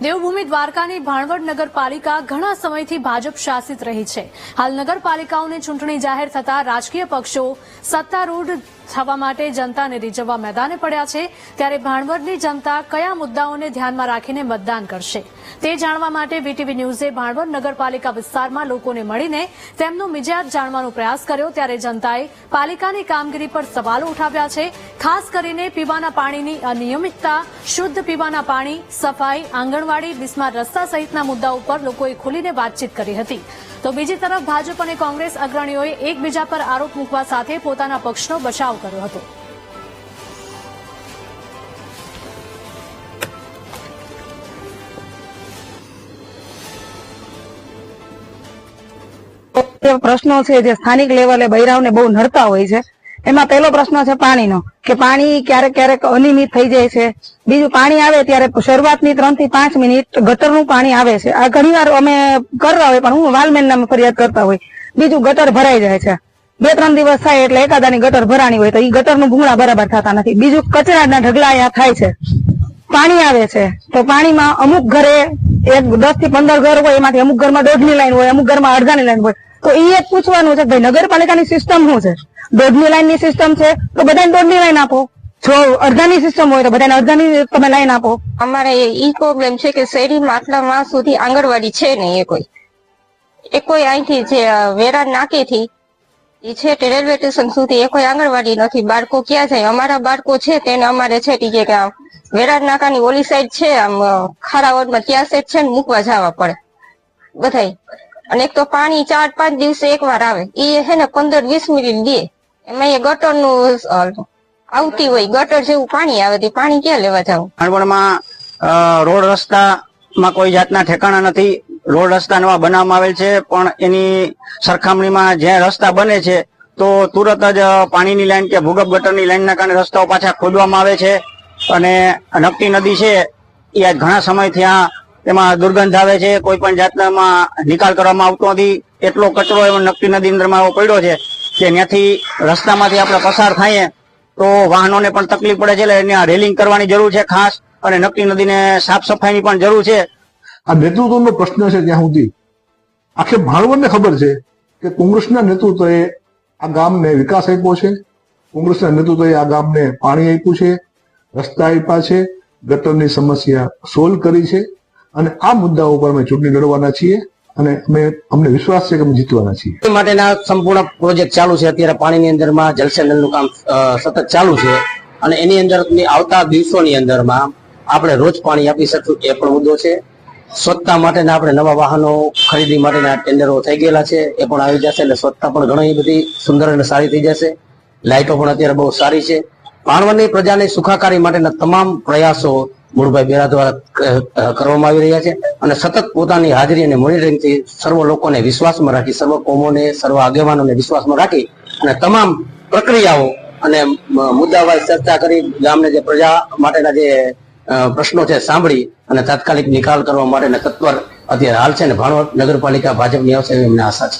દેવભૂમિ દ્વારકાની ભાણવડ નગરપાલિકા ઘણા સમયથી ભાજપ શાસિત રહી છે. હાલ નગરપાલિકાઓની ચૂંટણી જાહેર થતા રાજકીય પક્ષો સત્તારૂઢ થવા માટે જનતાને રીઝવવા મેદાને પડ્યા છે. ત્યારે ભાણવડની જનતા કયા મુદ્દાઓને ધ્યાનમાં રાખીને મતદાન કરશે તે જાણવા માટે વીટીવી ન્યૂઝે ભાણવડ નગરપાલિકા વિસ્તારમાં લોકોને મળીને તેમનો મિજાજ જાણવાનો પ્રયાસ કર્યો. ત્યારે જનતાએ પાલિકાની કામગીરી પર સવાલો ઉઠાવ્યા છે. ખાસ કરીને પીવાના પાણીની અનિયમિતતા, શુદ્ધ પીવાના પાણી, સફાઈ, આંગણવાડી, બિસ્માર રસ્તા સહિતના મુદ્દાઓ પર લોકોએ ખુલીને વાતચીત કરી હતી. તો બીજી તરફ ભાજપ અને કોંગ્રેસ અગ્રણીઓએ એકબીજા પર આરોપ મૂકવા સાથે પોતાના પક્ષનો બચાવ કર્યો હતો. પ્રશ્નો છે જે સ્થાનિક લેવલે બૈરાઓને બહુ નડતા હોય છે. એમાં પહેલો પ્રશ્ન છે પાણીનો, કે પાણી ક્યારેક ક્યારેક અનિયમિત થઈ જાય છે. બીજું, પાણી આવે ત્યારે શરૂઆતની 3 થી 5 મિનિટ ગટરનું પાણી આવે છે. આ ઘણીવાર અમે કરતા હોય, પણ હું વાલમેન નામે ફરિયાદ કરતા હોય. બીજું, ગટર ભરાઈ જાય છે. 2-3 દિવસ થાય એટલે એકાદાની ગટર ભરાણી હોય તો એ ગટરનું ભૂંગળા બરાબર થતા નથી. બીજું, કચરાના ઢગલા અહીંયા થાય છે. પાણી આવે છે તો પાણીમાં અમુક ઘરે 10 થી 15 ઘર હોય, એમાંથી અમુક ઘરમાં 1.5ની લાઈન હોય, અમુક ઘરમાં અડધાની લાઈન હોય. તો એ જ પૂછવાનું છે કે ભાઈ નગરપાલિકાની સિસ્ટમ શું છે? 1.5ની લાઈનની સિસ્ટમ છે તો બધાને 1.5ની લાઈન આપો. જો અડધાની સિસ્ટમ હોય તો બધાને અડધાની તમે લાઈન આપો. અમારે ઈ પ્રોબ્લેમ છે કે શેરીમાં આટલા માસ સુધી આંગણવાડી છે નહીં. એ કોઈ અહીંથી જે વેરા નાકેથી એ છે તે રેલવે સ્ટેશન સુધી એ કોઈ આંગણવાડી નથી. બાળકો ક્યાં જાય? અમારા બાળકો છે તેને અમારે છે કે વેરાજ નાકાની ઓલી સાઈડ છે, આમ ખારાવડમાં ત્યાં સાઈડ છે ને મૂકવા જવા પડે બધાય. અને એક તો પાણી 4-5 દિવસે એકવાર આવે, એ છે ને 15-20 મિનિટ દે. એમાં એ ગટર નું આવતી હોય, ગટર જેવું પાણી આવે, તે પાણી ક્યાં લેવા જવું? ભાણવડમાં રોડ રસ્તામાં કોઈ જાતના ઠેકાણા નથી. રોડ રસ્તા નવા બનાવવામાં આવેલ છે, પણ એની સરખામણીમાં જ્યાં રસ્તા બને છે તો તુરત જ પાણીની લાઈન કે ભૂગર્ભ ગટરની લાઈનના કારણે રસ્તાઓ પાછા ખોદવામાં આવે છે. અને નકટી નદી છે એ આજ ઘણા સમયથી આ તેમાં દુર્ગંધ આવે છે. કોઈ પણ જાતનામાં નિકાલ કરવામાં આવતો નથી. એટલો કચરો એમાં નકટી નદી અંદરમાં એવો પડ્યો છે કે ત્યાંથી રસ્તામાંથી આપણે પસાર થઈએ તો વાહનોને પણ તકલીફ પડે છે. એટલે એને રેલિંગ કરવાની જરૂર છે ખાસ, અને નકટી નદીને સાફ સફાઈની પણ જરૂર છે. આ નેતૃત્વનો પ્રશ્ન છે. ત્યાં સુધી આખે ભાણવડને ખબર છે કે કોંગ્રેસના નેતૃત્વએ આ ગામને વિકાસ આપ્યો છે, કોંગ્રેસના નેતૃત્વએ આ ગામને પાણી આપ્યું છે, રસ્તા આપ્યા છે, ગટરની સમસ્યા સોલ્વ કરી છે. અને આ મુદ્દાઓ પર અમે ચૂંટણી લડવાના છીએ અને અમને વિશ્વાસ છે કે અમે જીતવાના છીએ. એ માટેના સંપૂર્ણ પ્રોજેક્ટ ચાલુ છે. અત્યારે પાણીની અંદરમાં જલસે નલનું કામ સતત ચાલુ છે, અને એની અંદર આવતા દિવસોની અંદરમાં આપણે રોજ પાણી આપી શકશું એ પણ મુદ્દો છે. સ્વચ્છતા માટેના આપણે નવા વાહનો ખરીદી માટેના ટેન્ડરો થઈ ગયેલા છે, એ પણ આવી જશે. એટલે સ્વચ્છતા પણ ઘણી બધી સુંદર અને સારી થઈ જશે. લાઇટો પણ અત્યારે બહુ સારી છે. ભાણવડની પ્રજાની સુખાકારી માટેના તમામ પ્રયાસો મૂળભાઈ બેરા દ્વારા કરવામાં આવી રહ્યા છે, અને સતત પોતાની હાજરી અને મોનિટરિંગથી સર્વ લોકોને વિશ્વાસમાં રાખી, સર્વ કોમોને, સર્વ આગેવાનોને વિશ્વાસમાં રાખી અને તમામ પ્રક્રિયાઓ અને મુદ્દાવાર ચર્ચા કરી ગામને જે પ્રજા માટેના જે પ્રશ્નો છે સાંભળી અને તાત્કાલિક નિકાલ કરવા માટેના તત્પર અત્યારે હાલ છે. ને ભાણવડ નગરપાલિકા ભાજપની આવશે એવી અમને આશા છે.